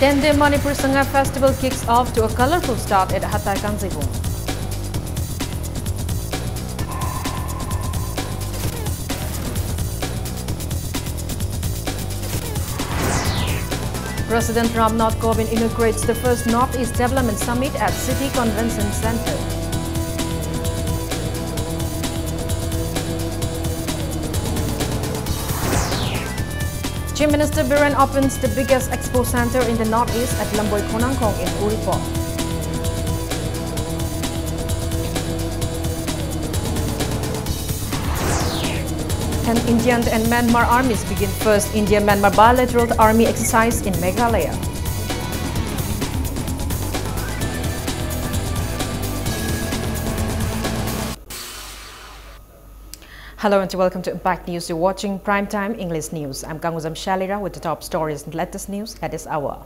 10-day Manipur Sangha Festival kicks off to a colorful start at Hatay Kanzibung. President Ramnath Kovind inaugurates the first Northeast Development Summit at City Convention Center. Chief Minister Biren opens the biggest expo center in the Northeast at Lamboy Konangkong in Uripor. And Indian and Myanmar armies begin first India-Myanmar bilateral army exercise in Meghalaya. Hello and welcome to Impact News. You're watching Primetime English News. I'm Kanguzam Shalira with the top stories and latest news at this hour.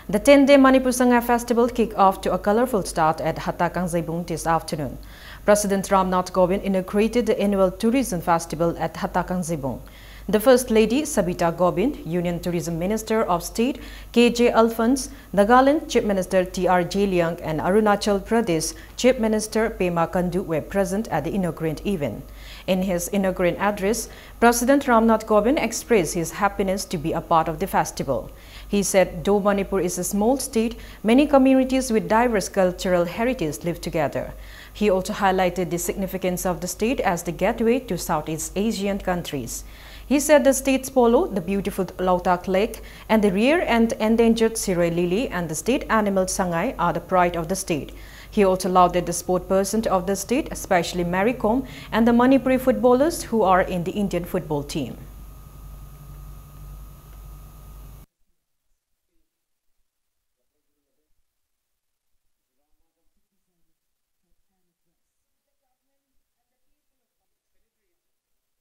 The 10-day Manipur Sangha Festival kicked off to a colorful start at Hatay Kanzibung this afternoon. President Ramnath Kovind inaugurated the annual tourism festival at Hatay Kanzibung. The First Lady Sabita Gobind, Union Tourism Minister of State K.J. Alphonse, Nagaland Chief Minister T.R. Jiliang and Arunachal Pradesh Chief Minister Pema Khandu were present at the inaugurant event. In his inaugural address, President Ramnath Kovind expressed his happiness to be a part of the festival. He said, though Manipur is a small state, many communities with diverse cultural heritage live together. He also highlighted the significance of the state as the gateway to Southeast Asian countries. He said the state's polo, the beautiful Lautak Lake, and the rare and endangered Siroy lily and the state animal Sangai are the pride of the state. He also lauded the sport person of the state, especially Mary Kom and the Manipuri footballers who are in the Indian football team.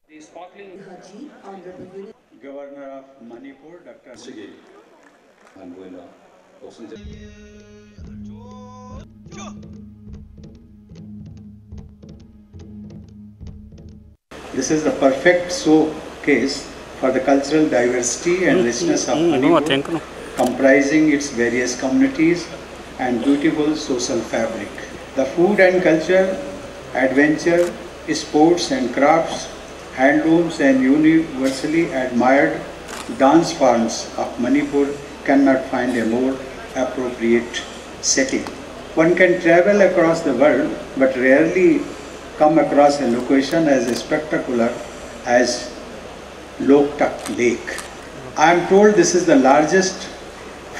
The sparkling Governor of Manipur, Dr. Sige. This is the perfect showcase for the cultural diversity and richness of Manipur, comprising its various communities and beautiful social fabric. The food and culture, adventure, sports and crafts, handlooms and universally admired dance forms of Manipur cannot find a more appropriate setting. One can travel across the world but rarely come across a location as spectacular as Lautak Lake. I am told this is the largest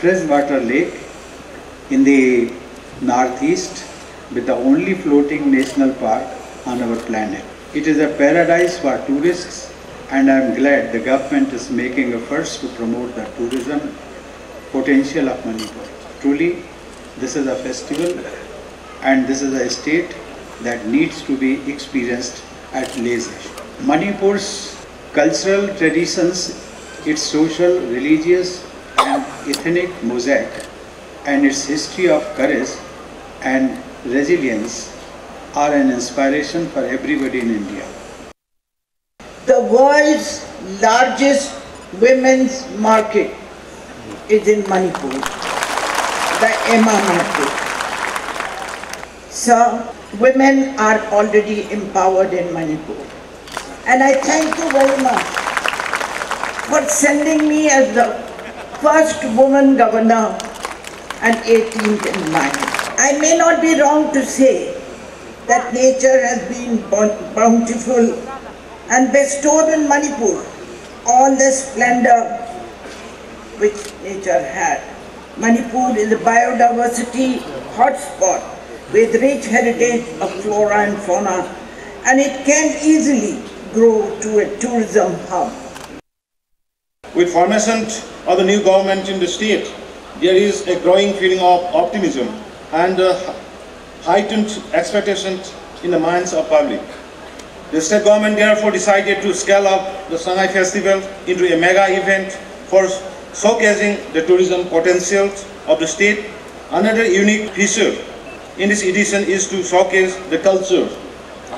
freshwater lake in the Northeast with the only floating national park on our planet. It is a paradise for tourists, and I am glad the government is making efforts to promote the tourism potential of Manipur. Truly, this is a festival and this is a state that needs to be experienced at leisure. Manipur's cultural traditions, its social, religious and ethnic mosaic, and its history of courage and resilience are an inspiration for everybody in India. The world's largest women's market is in Manipur, the Emma market. So, women are already empowered in Manipur. And I thank you very much for sending me as the first woman governor and 18th in line. I may not be wrong to say that nature has been bountiful and bestowed in Manipur all the splendor which nature had. Manipur is a biodiversity hotspot with rich heritage of flora and fauna, and it can easily grow to a tourism hub. With formation of the new government in the state, there is a growing feeling of optimism and heightened expectations in the minds of public. The state government therefore decided to scale up the Sangha Festival into a mega event for showcasing the tourism potential of the state. Another unique feature in this edition is to showcase the culture,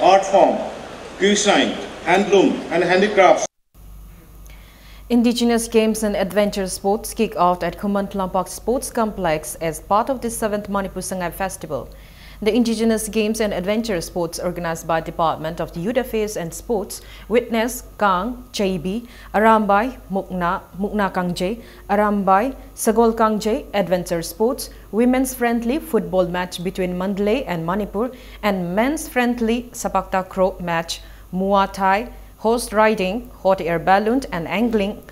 art form, cuisine, handloom and handicrafts. Indigenous Games and Adventure Sports kick off at Kumantlampak Sports Complex as part of the 7th Manipur Sangai Festival. The Indigenous Games and Adventure Sports organized by Department of Youth Affairs and Sports witnessed Kang, Chaibi, Arambai, Mukna Kangje, Arambai, Sagol Kangje Adventure Sports, women's friendly football match between Mandalay and Manipur, and men's friendly Sapak Takraw match, Muay Thai, horse riding, hot air balloon and angling,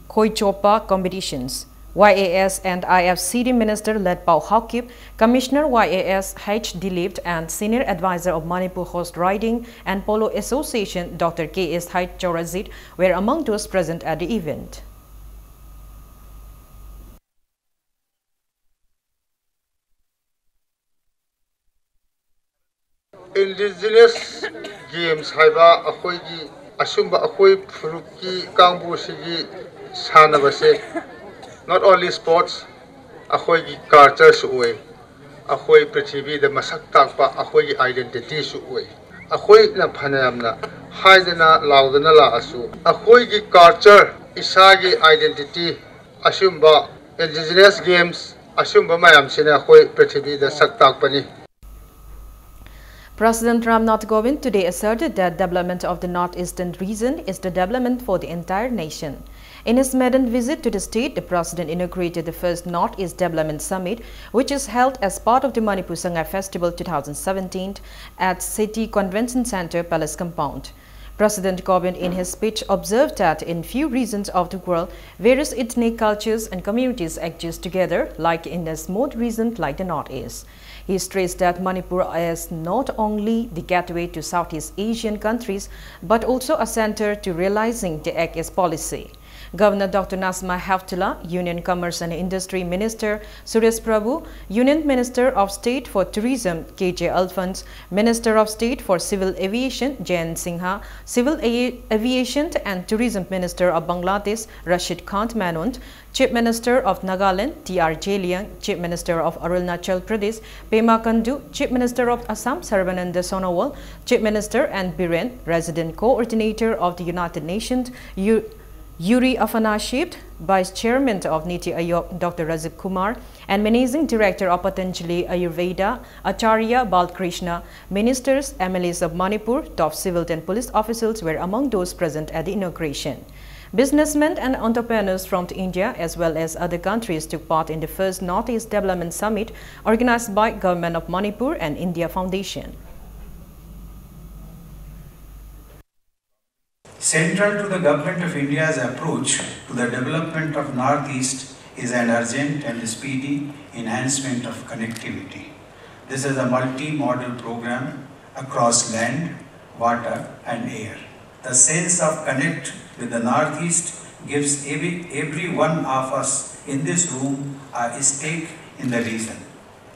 Khoi Chopa competitions. YAS and IFCD Minister led Pau Hakip, Commissioner YAS H. Dilip and Senior Advisor of Manipur Horse Riding and Polo Association Dr. K.S. Hait Chorazit were among those present at the event. Indigenous Games haiba akhoi gi asumba akhoi furuki kangbu sigi sanabase not only sports akhoi gi culture su oi akhoi prithvi da masak takpa akhoi gi identity su oi akhoi na phanayamna haidana laudana la asu akhoi gi culture isagi identity asumba Indigenous Games asumba mayam sina akhoi prithvi da sak takpani. President Ramnath Kovind today asserted that development of the northeastern region is the development for the entire nation. In his maiden visit to the state, the president inaugurated the first Northeast Development Summit, which is held as part of the Manipur Sangai Festival 2017 at City Convention Center Palace Compound. President Kovind in his speech observed that in few regions of the world, various ethnic cultures and communities exist together, like in a small region like the Northeast. He stressed that Manipur is not only the gateway to Southeast Asian countries, but also a center to realizing the Act as policy. Governor Dr. Nasma Haftullah, Union Commerce and Industry Minister Suresh Prabhu, Union Minister of State for Tourism KJ Alphonse, Minister of State for Civil Aviation Jayan Singha, Civil Aviation and Tourism Minister of Bangladesh Rashid Khan Manont, Chief Minister of Nagaland T.R. Jeliang, Chief Minister of Arunachal Pradesh Pema Kandu, Chief Minister of Assam Sarbananda Sonowal, Chief Minister and Biren, Resident Coordinator of the United Nations Yuri Afanashib, Vice Chairman of Niti Aayog Dr. Rajiv Kumar, and Managing Director of Patanjali Ayurveda Acharya Balkrishna, ministers, MLAs of Manipur, top civil and police officials were among those present at the inauguration. Businessmen and entrepreneurs from India as well as other countries took part in the first Northeast Development Summit organized by Government of Manipur and India Foundation. Central to the Government of India's approach to the development of Northeast is an urgent and speedy enhancement of connectivity. This is a multi-modal program across land, water and air. The sense of connect with the Northeast gives every one of us in this room a stake in the region.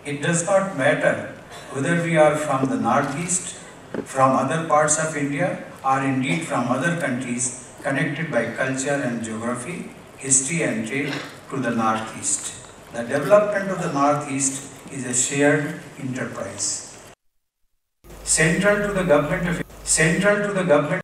It does not matter whether we are from the Northeast, from other parts of India, or indeed from other countries connected by culture and geography, history and trade to the Northeast. The development of the Northeast is a shared enterprise. Central to the government.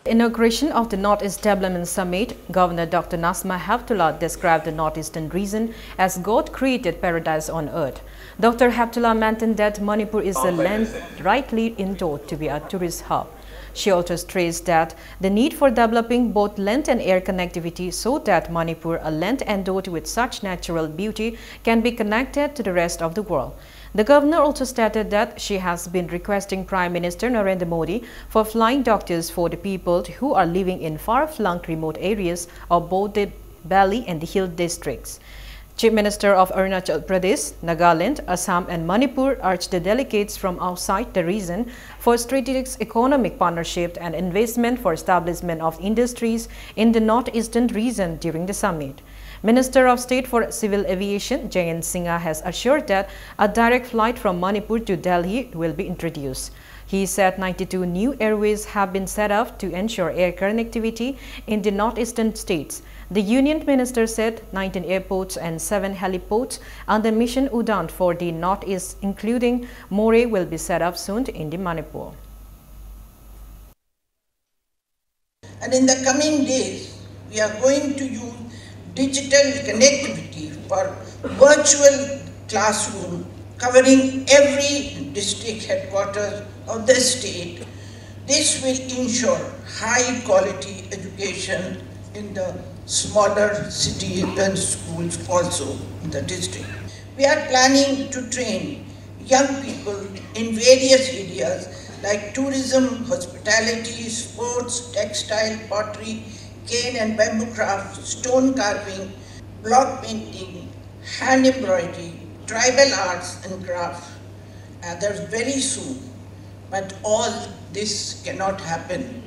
Inauguration of the Northeast Development Summit, Governor Dr. Nasma Haftullah described the Northeastern region as God-created paradise on earth. Dr. Haftullah maintained that Manipur is a land rightly endowed to be a tourist hub. She also stressed that the need for developing both land and air connectivity so that Manipur, a land endowed with such natural beauty, can be connected to the rest of the world. The governor also stated that she has been requesting Prime Minister Narendra Modi for flying doctors for the people who are living in far-flung remote areas of both the valley and the hill districts. Chief Minister of Arunachal Pradesh, Nagaland, Assam and Manipur urged the delegates from outside the region for strategic economic partnership and investment for establishment of industries in the northeastern region during the summit. Minister of State for Civil Aviation Jayan Singha has assured that a direct flight from Manipur to Delhi will be introduced. He said 92 new airways have been set up to ensure air connectivity in the northeastern states. The Union Minister said 19 airports and 7 heliports under Mission Udan for the northeast, including Moreh, will be set up soon in the Manipur. And in the coming days, we are going to use digital connectivity for virtual classroom covering every district headquarters of the state. This will ensure high quality education in the smaller cities and schools also in the district. We are planning to train young people in various areas like tourism, hospitality, sports, textile, pottery, cane and bamboo craft, stone carving, block painting, hand embroidery, tribal arts and craft. Others very soon. But all this cannot happen.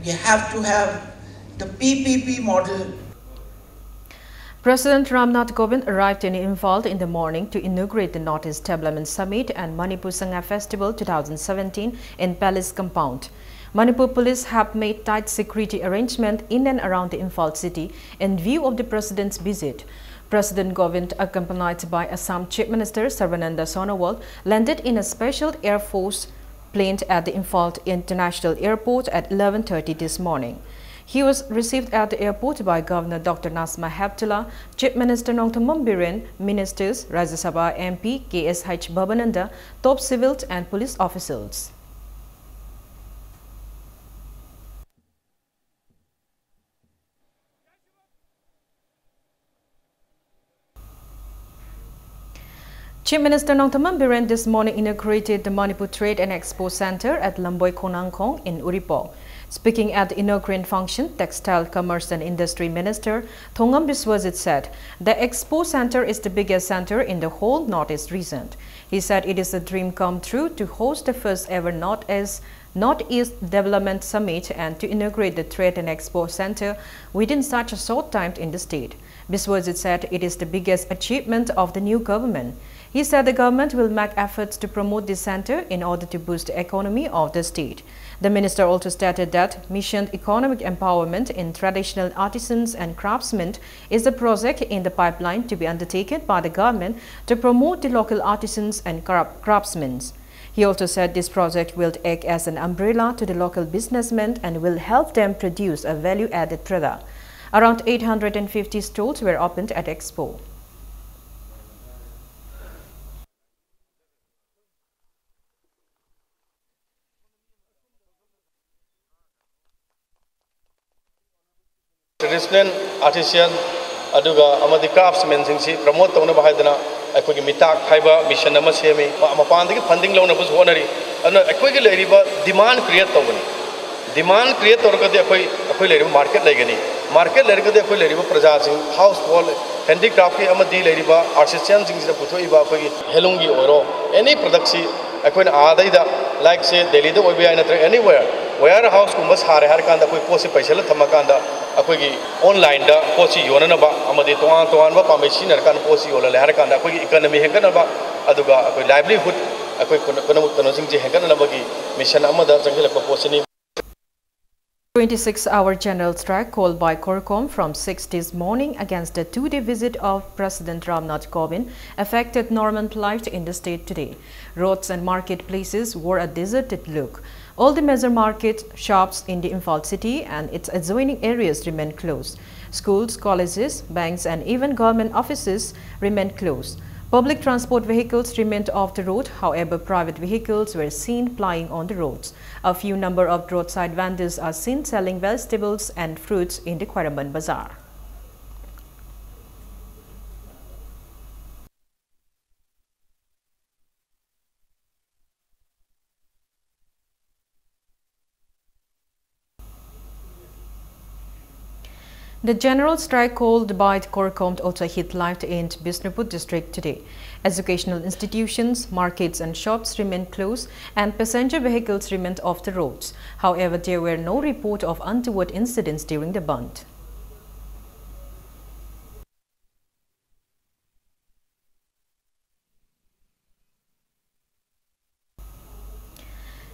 We have to have the PPP model. President Ramnath Kovind arrived in Imphal in the morning to inaugurate the Northeast Development Summit and Manipur Sangha Festival 2017 in Palace Compound. Manipur police have made tight security arrangements in and around the Imphal city in view of the president's visit. President Kovind, accompanied by Assam Chief Minister Sarvananda Sonowal, landed in a special Air Force plane at the Imphal International Airport at 11:30 this morning. He was received at the airport by Governor Dr. Nasma Heptula, Chief Minister Nongthamam Biren, Ministers, Rajya Sabha MP KSH Bhabananda, top civil and police officials. Chief Minister Nongthamam Biren this morning inaugurated the Manipur Trade and Expo Center at Lamboy Konangkong in Uripong. Speaking at the inaugural function, Textile, Commerce and Industry Minister Thongam Biswajit said the Expo Center is the biggest center in the whole Northeast region. He said it is a dream come true to host the first ever Northeast Development Summit and to inaugurate the Trade and Expo Center within such a short time in the state. Biswajit said it is the biggest achievement of the new government. He said the government will make efforts to promote this center in order to boost the economy of the state. The minister also stated that Mission Economic Empowerment in Traditional Artisans and Craftsmen is a project in the pipeline to be undertaken by the government to promote the local artisans and craftsmen. He also said this project will act as an umbrella to the local businessmen and will help them produce a value-added product. Around 850 stalls were opened at Expo. Traditional artisan aduga amadi craftsmen singsi promote tawna bahadana aikogi mitak khaiba mission ama semi mapandagi funding lawna bus honari ana aikogi leiriba demand create tawani demand create torgadi akoi leiriba market legani market lergadi akoi leiriba praja sing household handicraft ki amadi leiriba artisan singsi puthoi ba akoi helungi oro any product si akoi adaida like say Delhi da obi ai natra anywhere warehouse kumbas hare har kanda koi posi paisa la thamakanda akoi online da posi yonana ba amadi toan ba pamesi nar kan posi yola le har kanda akoi economy hengana ba aduga akoi livelihood akoi kono singji hengana ba gi mission amada janghila ko posini 26-hour general strike called by Corcom from 6 this morning against the two-day visit of President Ramnath Kovind affected normal life in the state today. Roads and marketplaces wore a deserted look. All the major market shops in the Imphal city and its adjoining areas remained closed. Schools, colleges, banks and even government offices remained closed. Public transport vehicles remained off the road, however private vehicles were seen plying on the roads. A few number of roadside vendors are seen selling vegetables and fruits in the Kwaraman Bazaar. The general strike called by Corcom also hit life in Bishnupur district today. Educational institutions, markets and shops remained closed and passenger vehicles remained off the roads. However, there were no report of untoward incidents during the Bandh.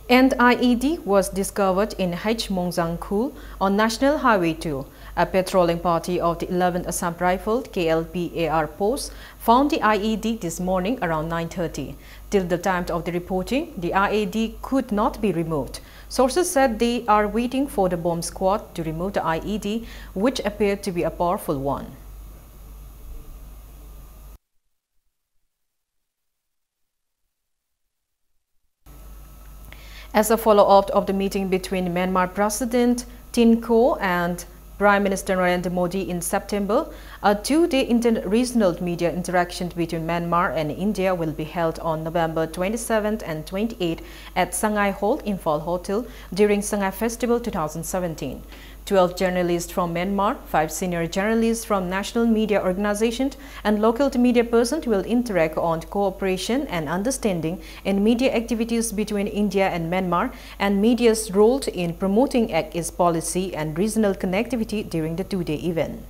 An IED was discovered in H. Mongzang Khul on National Highway 2. A patrolling party of the 11th Assam Rifled KLPAR post found the IED this morning around 9:30. Till the time of the reporting, the IED could not be removed. Sources said they are waiting for the bomb squad to remove the IED, which appeared to be a powerful one. As a follow-up of the meeting between Myanmar President Tin Kho and Prime Minister Narendra Modi in September, a two-day inter-regional media interaction between Myanmar and India will be held on November 27th and 28th at Sangay Hall, Imphal Hotel during Sangay Festival 2017. 12 journalists from Myanmar, 5 senior journalists from national media organizations, and local media persons will interact on cooperation and understanding in media activities between India and Myanmar and media's role in promoting its policy and regional connectivity during the two-day event.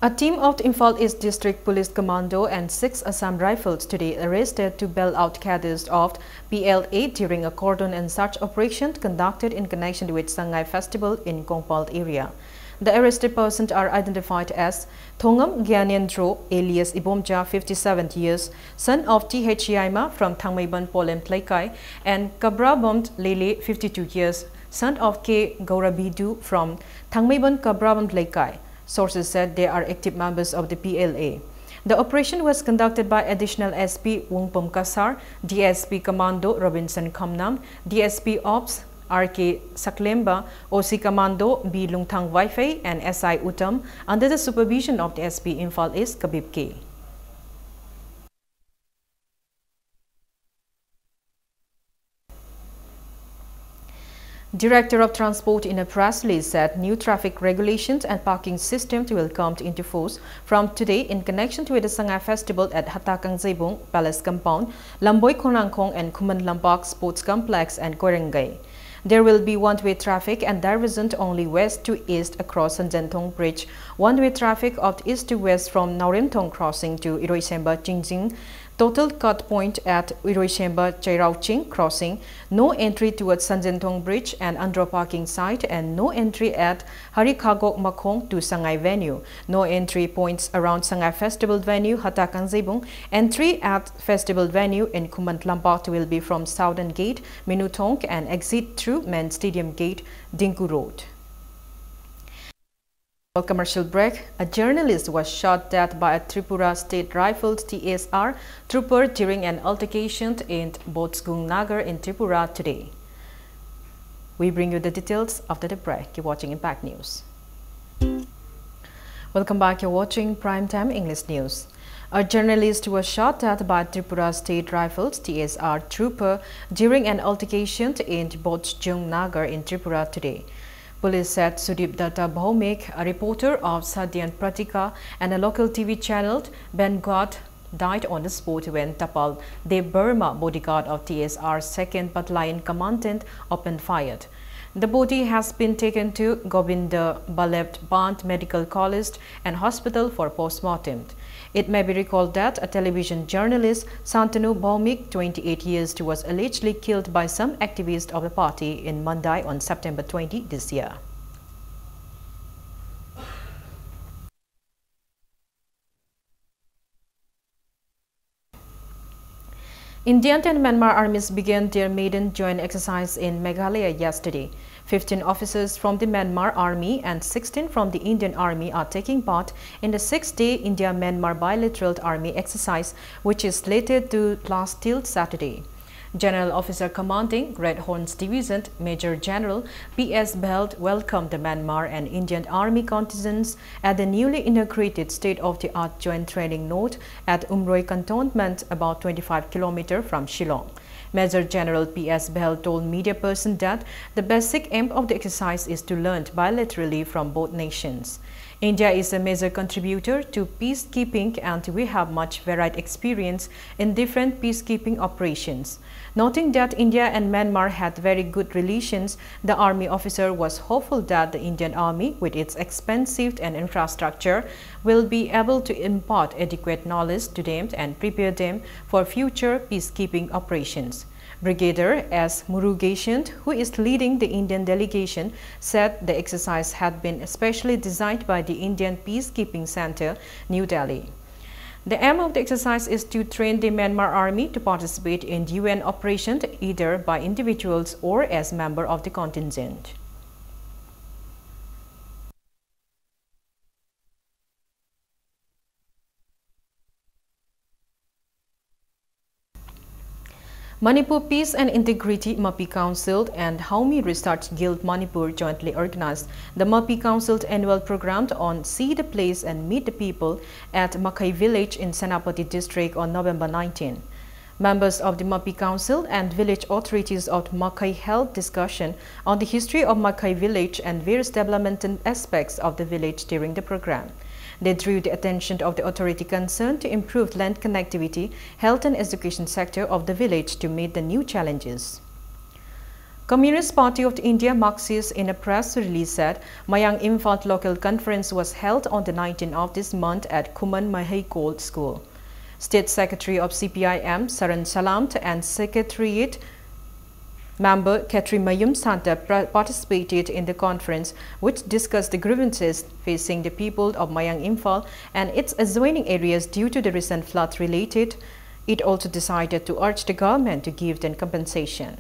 A team of the Imphal East District Police Commando and 6 Assam Rifles today arrested 2 bail-out cadres of PLA during a cordon and search operation conducted in connection with Sangay Festival in Kongpal area. The arrested persons are identified as Thongam Gyanendro, alias Ibomja, 57 years, son of T.H. Yaima from Thangmaiban Polem Pleikai, and Kabrabam Lele, 52 years, son of K. Gaurabidu from Thangmaiban Kabrabam Pleikai. Sources said they are active members of the PLA. The operation was conducted by Additional SP Wongpom Kasar, DSP Commando Robinson Khamnam, DSP Ops RK Saklemba, OC Commando B Lungthang Waifei, and SI Uttam under the supervision of the SP Imphal East Kabib K. Director of Transport in a press release said new traffic regulations and parking systems will come into force from today in connection with the Sangay Festival at Hatakang Zebong Palace Compound, Lamboy Konangkong and Kuman Lampak Sports Complex and Korengay. There will be one-way traffic and divergent only west to east across Sanjantong Bridge, one-way traffic of east to west from Nauremtong Crossing to Iroisemba Chingjing, total cut point at Iroisemba Chairauching Crossing, no entry towards Sanjantong Bridge and under parking site, and no entry at Harikagok Makong to Sangay Venue, no entry points around Sangay Festival Venue, Hatakang Zebong, entry at Festival Venue in Kumant Lampak will be from Southern Gate, Minutong, and exit through Main Stadium Gate, Dinku Road. Commercial break. A journalist was shot dead by a Tripura State Rifles TSR trooper during an altercation in Botsgung Nagar in Tripura today. We bring you the details after the break. You're watching Impact News. Welcome back. You're watching Primetime English News. A journalist was shot dead by Tripura State Rifles TSR trooper during an altercation in Botsgung Nagar in Tripura today. Police said Sudip Datta Bhaumik, a reporter of Sadhyan Pratika and a local TV channel, Bangad, died on the spot when Tapal Dev Burma, bodyguard of TSR's 2nd Battalion Commandant, opened fire. The body has been taken to Govinda Balev Band Medical College and Hospital for post-mortem. It may be recalled that a television journalist, Santanu Bhaumik, 28 years, was allegedly killed by some activists of the party in Mandai on September 20 this year. Indian and Myanmar armies began their maiden joint exercise in Meghalaya yesterday. 15 officers from the Myanmar Army and 16 from the Indian Army are taking part in the 6-day India-Myanmar bilateral army exercise, which is slated to last till Saturday. General Officer Commanding Red Horns Division Major General P.S. Belt welcomed the Myanmar and Indian Army contingents at the newly inaugurated state-of-the-art joint training node at Umroi Cantonment, about 25 km from Shillong. Major General P.S. Bell told media person that the basic aim of the exercise is to learn bilaterally from both nations. India is a major contributor to peacekeeping and we have much varied experience in different peacekeeping operations. Noting that India and Myanmar had very good relations, the army officer was hopeful that the Indian Army, with its expensive and infrastructure, will be able to impart adequate knowledge to them and prepare them for future peacekeeping operations. Brigadier S. Murugesan, who is leading the Indian delegation, said the exercise had been especially designed by the Indian Peacekeeping Center, New Delhi. The aim of the exercise is to train the Myanmar army to participate in UN operations either by individuals or as member of the contingent. Manipur Peace and Integrity MAPI Council and Haumi Research Guild Manipur jointly organized the MAPI Council's annual program on See the Place and Meet the People at Makai village in Senapati district on November 19. Members of the MAPI Council and village authorities of Makai held discussion on the history of Makai village and various developmental aspects of the village during the program. They drew the attention of the authority concerned to improve land connectivity, health and education sector of the village to meet the new challenges. Communist Party of India Marxist in a press release said Mayang Imphal local conference was held on the 19th of this month at Kuman Mahikol School. State Secretary of CPIM Saran Salamt and Secretariat Member Katri Mayum Santa participated in the conference, which discussed the grievances facing the people of Mayang Imphal and its adjoining areas due to the recent flood related. It also decided to urge the government to give them compensation.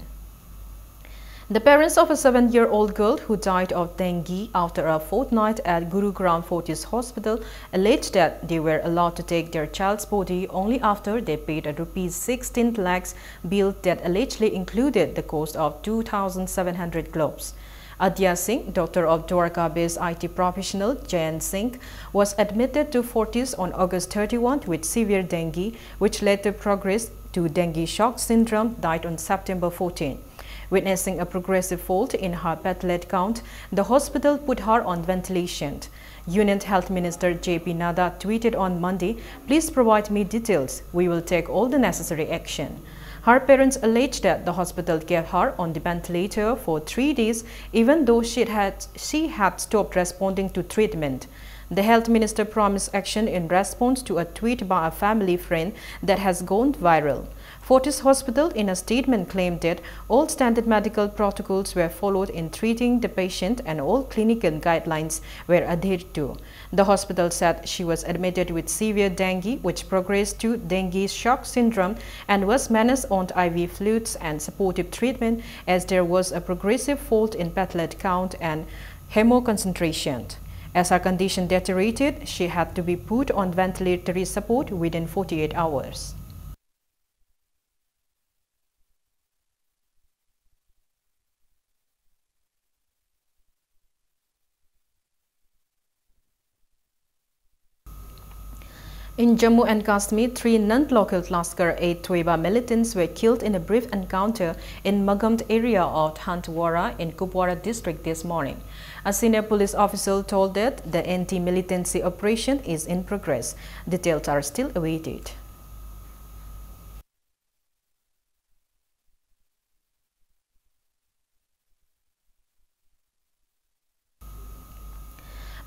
The parents of a 7-year-old girl who died of dengue after a fortnight at Gurugram Fortis Hospital alleged that they were allowed to take their child's body only after they paid a ₹16 lakhs bill that allegedly included the cost of 2,700 globes. Adya Singh, daughter of Dwarka-based IT professional Jayan Singh, was admitted to Fortis on August 31 with severe dengue, which led to progress to dengue shock syndrome, died on September 14. Witnessing a progressive fall in her platelet count, the hospital put her on ventilation. Union Health Minister J.P. Nada tweeted on Monday, "Please provide me details. We will take all the necessary action." Her parents alleged that the hospital kept her on the ventilator for 3 days, even though she had stopped responding to treatment. The health minister promised action in response to a tweet by a family friend that has gone viral. Fortis Hospital, in a statement, claimed that all standard medical protocols were followed in treating the patient and all clinical guidelines were adhered to. The hospital said she was admitted with severe dengue, which progressed to dengue shock syndrome and was managed on IV fluids and supportive treatment as there was a progressive fall in platelet count and hemoconcentration. As her condition deteriorated, she had to be put on ventilatory support within 48 hours. In Jammu and Kashmir, 3 non-local Lashkar-e Toiba militants were killed in a brief encounter in Magamt area of Hantwara in Kupwara district this morning. A senior police official told that the anti-militancy operation is in progress. Details are still awaited.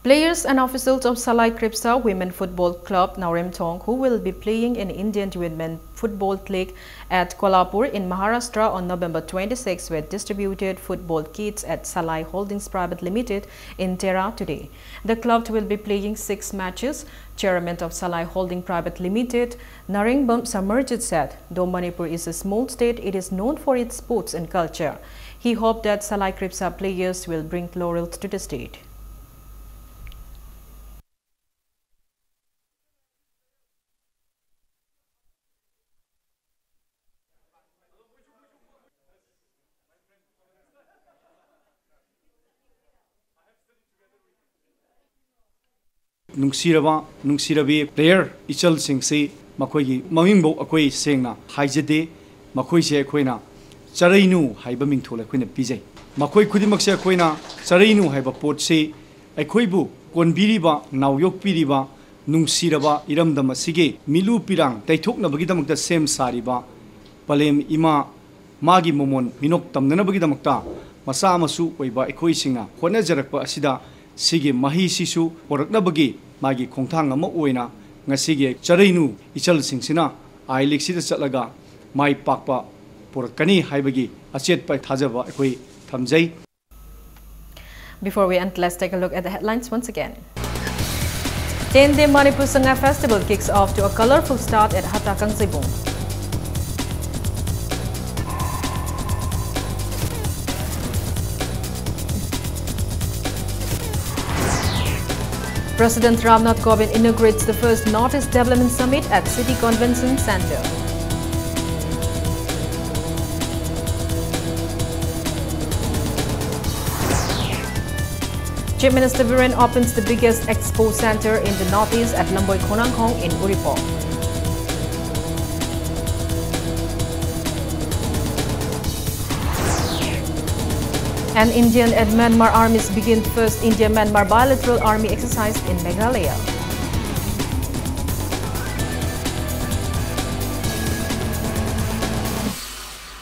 Players and officials of Salai Kripsa Women Football Club Nauremthong, who will be playing in Indian Women Football League at Kolhapur in Maharashtra on November 26, were distributed football kits at Salai Holdings Private Limited in Tera today. The club will be playing 6 matches. Chairman of Salai Holding Private Limited, Naringbam Samarjit, said, "Though Manipur is a small state, it is known for its sports and culture." He hoped that Salai Kripsa players will bring laurels to the state. Nungsirabi player Ichal Singh si makoigi mamingbo akoi sengna haijade makoi se akoina charainu haiba mingthol akoina pijai makoi khudimak se akoina charainu haiba pot se akoibu konbiriba nawyok piriba nungsiraba iramdam asige milu pirang taithoknabagi damakta sem sariba palem ima magi momon minok tamnanabagi damakta masa amasu oiba akoi singna honajarakpa asida sige mahi sisu poraknabagi magi khongthang ama oina ngasige charainu Ichal Singh sina ai league sida chatlaga mai pakpa purakani haibagi achet pai thajaba akoi thamjai. Before we end, let's take a look at the headlines once again. 10-day Manipur Sangha Festival kicks off to a colorful start at Hatta Kangsibung. President Ramnath Kovind inaugurates the first Northeast Development Summit at City Convention Center. Chief Minister Viren opens the biggest expo center in the Northeast at Lamboy Khonangkhong in Uripor. And Indian and Myanmar armies begin first India-Myanmar bilateral army exercise in Meghalaya.